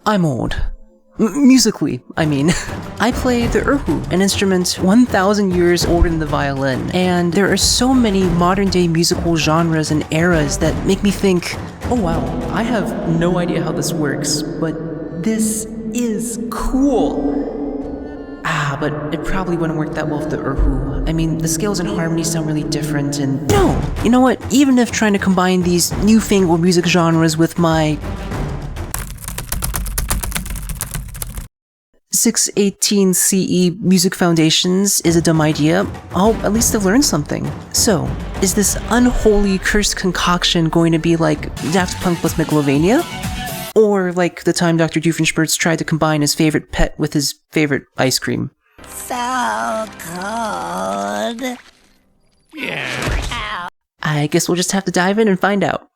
I'm old. Musically, I mean. I play the Erhu, an instrument 1,000 years older than the violin, and there are so many modern-day musical genres and eras that make me think, oh wow, I have no idea how this works, but this is cool. But it probably wouldn't work that well with the Erhu. I mean, the scales and harmonies sound really different, and no! You know what? Even if trying to combine these newfangled music genres with my 618 CE music foundations is a dumb idea, I'll at least have learned something. So, is this unholy cursed concoction going to be like Daft Punk plus Megalovania? Or like the time Dr. Doofenshmirtz tried to combine his favorite pet with his favorite ice cream? So cold. Yeah. I guess we'll just have to dive in and find out.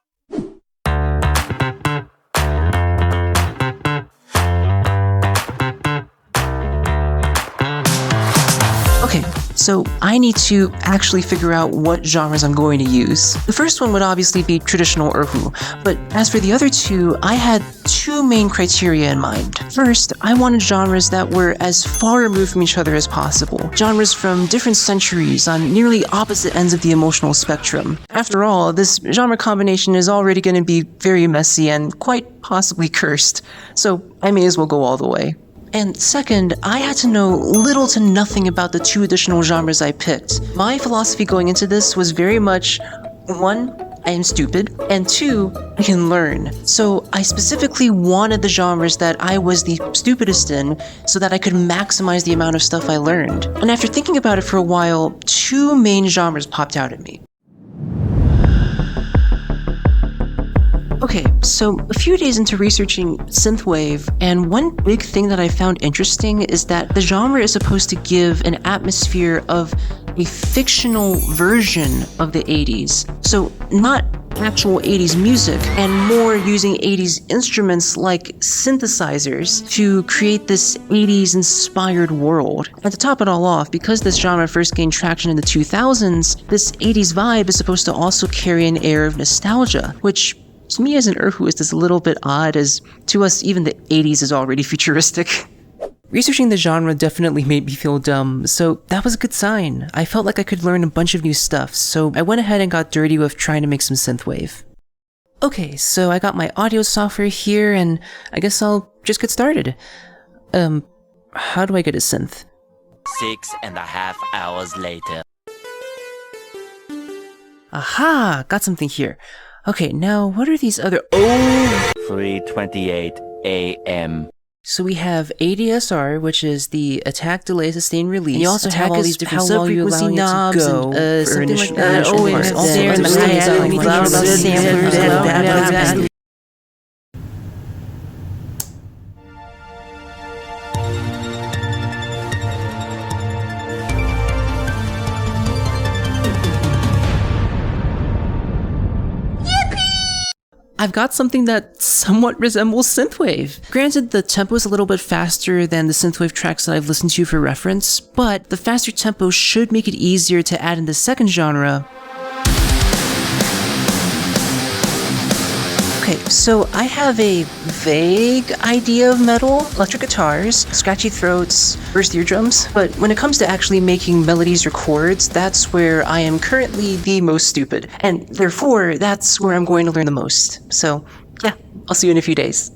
Okay, so I need to actually figure out what genres I'm going to use. The first one would obviously be traditional Erhu, but as for the other two, I had two main criteria in mind. First, I wanted genres that were as far removed from each other as possible. Genres from different centuries on nearly opposite ends of the emotional spectrum. After all, this genre combination is already going to be very messy and quite possibly cursed, so I may as well go all the way. And second, I had to know little to nothing about the two additional genres I picked. My philosophy going into this was very much, 1, I am stupid, and 2, I can learn. So I specifically wanted the genres that I was the stupidest in so that I could maximize the amount of stuff I learned. And after thinking about it for a while, two main genres popped out at me. Okay, so a few days into researching synthwave, and one big thing that I found interesting is that the genre is supposed to give an atmosphere of a fictional version of the 80s. So not actual 80s music, and more using 80s instruments like synthesizers to create this 80s inspired world. And to top it all off, because this genre first gained traction in the 2000s, this 80s vibe is supposed to also carry an air of nostalgia, which to me as an Erhu is just a little bit odd, as to us even the 80s is already futuristic. Researching the genre definitely made me feel dumb, so that was a good sign. I felt like I could learn a bunch of new stuff, so I went ahead and got dirty with trying to make some synthwave. Okay, so I got my audio software here, and I guess I'll just get started. How do I get a synth? 6.5 hours later. Aha! Got something here. Okay, now what are these other— oh! 3:28 a.m. So we have ADSR, which is the attack, delay, sustain, release. And you also have all these different sub-frequency knobs and something like that. Oh, and also I've got something that somewhat resembles synthwave. Granted, the tempo is a little bit faster than the synthwave tracks that I've listened to for reference, but the faster tempo should make it easier to add in the second genre. Okay, so I have a vague idea of metal, electric guitars, scratchy throats, burst eardrums, but when it comes to actually making melodies or chords, that's where I am currently the most stupid, and therefore that's where I'm going to learn the most. So yeah, I'll see you in a few days.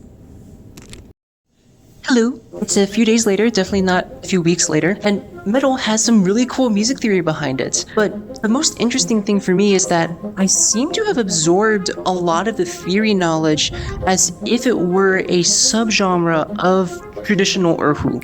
Hello, it's a few days later, definitely not a few weeks later, and metal has some really cool music theory behind it. But the most interesting thing for me is that I seem to have absorbed a lot of the theory knowledge as if it were a subgenre of traditional Erhu.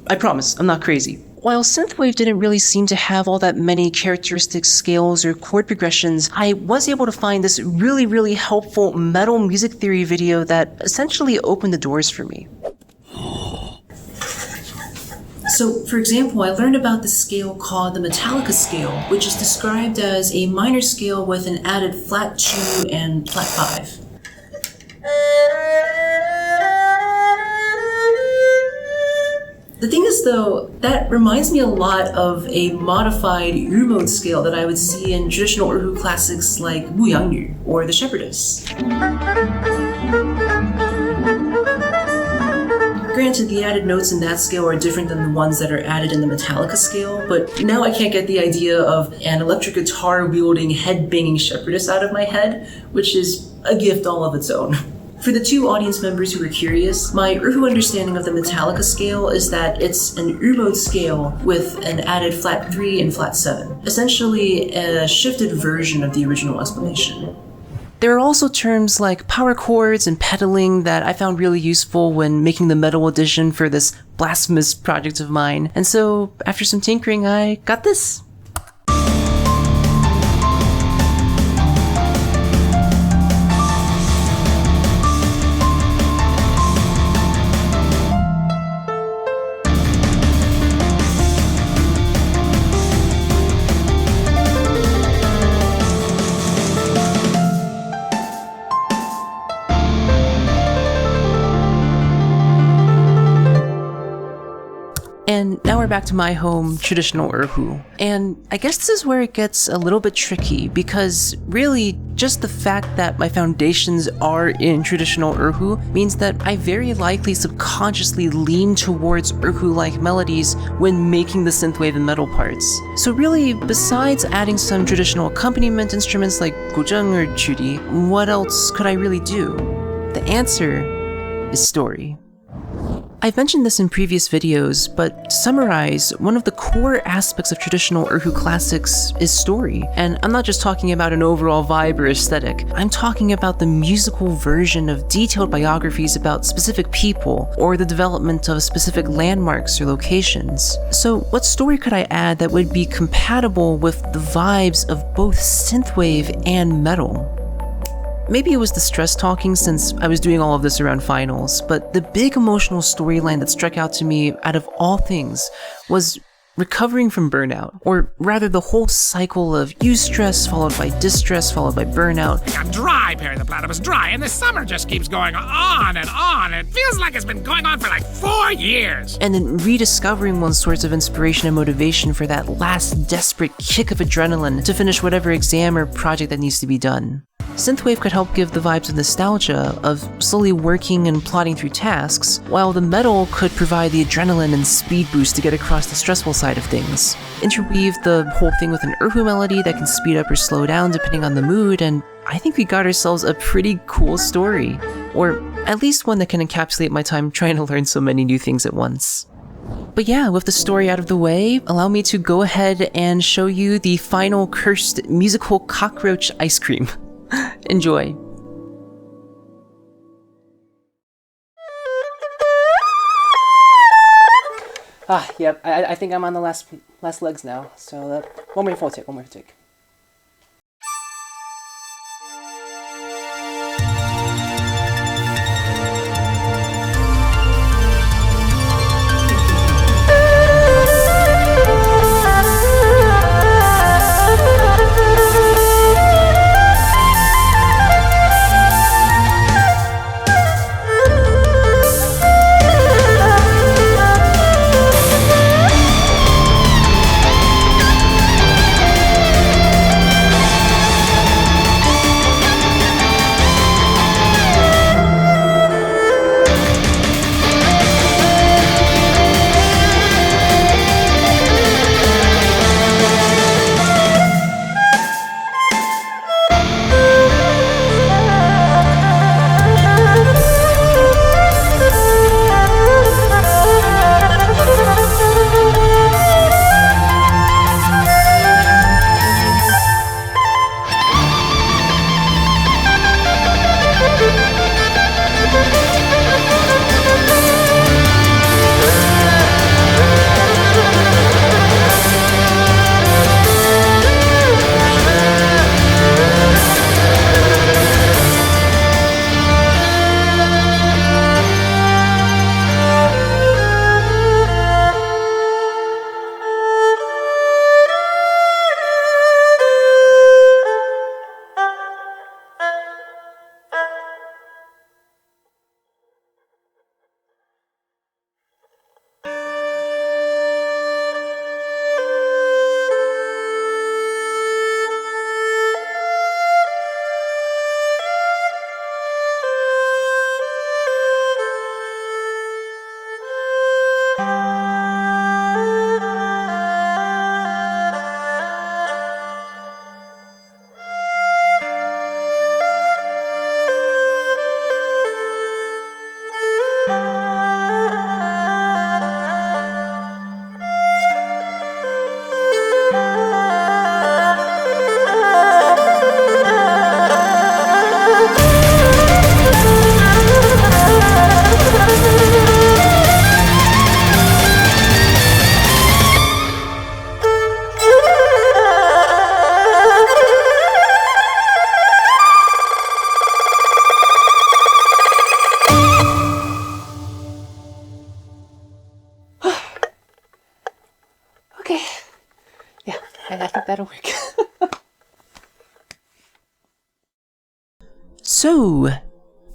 I promise, I'm not crazy. While synthwave didn't really seem to have all that many characteristic scales or chord progressions, I was able to find this really helpful metal music theory video that essentially opened the doors for me. So, for example, I learned about the scale called the Metallica scale, which is described as a minor scale with an added flat 2 and flat 5. The thing is, though, that reminds me a lot of a modified U-mode scale that I would see in traditional Erhu classics like Muyangyu or The Shepherdess. granted, the added notes in that scale are different than the ones that are added in the Metallica scale, but now I can't get the idea of an electric guitar-wielding, head-banging shepherdess out of my head, which is a gift all of its own. For the 2 audience members who were curious, my Erhu understanding of the Metallica scale is that it's an U-mode scale with an added flat 3 and flat 7, essentially a shifted version of the original explanation. There are also terms like power chords and pedaling that I found really useful when making the metal edition for this blasphemous project of mine, and so after some tinkering I got this. And now we're back to my home, traditional Erhu. And I guess this is where it gets a little bit tricky, because really, just the fact that my foundations are in traditional Erhu means that I very likely subconsciously lean towards Erhu-like melodies when making the synthwave and metal parts. So really, besides adding some traditional accompaniment instruments like guzheng or churi, what else could I really do? The answer is story. I've mentioned this in previous videos, but to summarize, one of the core aspects of traditional Erhu classics is story. And I'm not just talking about an overall vibe or aesthetic, I'm talking about the musical version of detailed biographies about specific people, or the development of specific landmarks or locations. So what story could I add that would be compatible with the vibes of both synthwave and metal? Maybe it was the stress talking since I was doing all of this around finals, but the big emotional storyline that struck out to me out of all things was recovering from burnout, or rather the whole cycle of eustress followed by distress followed by burnout. I'm dry, Perry the Platypus, dry, and the summer just keeps going on and on. It feels like it's been going on for like 4 years. And then rediscovering one's source of inspiration and motivation for that last desperate kick of adrenaline to finish whatever exam or project that needs to be done. Synthwave could help give the vibes of nostalgia, of slowly working and plodding through tasks, while the metal could provide the adrenaline and speed boost to get across the stressful side of things. Interweave the whole thing with an Erhu melody that can speed up or slow down depending on the mood, and I think we got ourselves a pretty cool story. Or at least one that can encapsulate my time trying to learn so many new things at once. But yeah, with the story out of the way, allow me to go ahead and show you the final cursed musical Cockroach Ice Cream. Enjoy. Yep, I think I'm on the last legs now, so one more full take. Okay. Yeah, I think that'll work. So,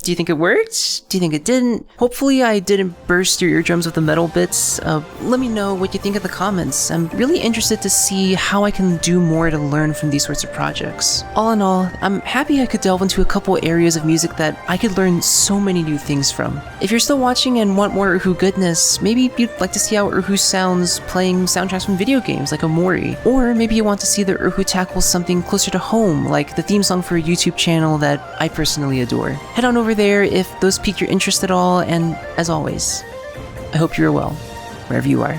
do you think it worked? Do you think it didn't? Hopefully I didn't burst your eardrums with the metal bits. Let me know what you think in the comments. I'm really interested to see how I can do more to learn from these sorts of projects. All in all, I'm happy I could delve into a couple areas of music that I could learn so many new things from. If you're still watching and want more Erhu goodness, maybe you'd like to see how Erhu sounds playing soundtracks from video games like Omori. Or maybe you want to see that Erhu tackles something closer to home, like the theme song for a YouTube channel that I personally adore. Head on over there if those pique your interest at all, and as always, I hope you're well, wherever you are.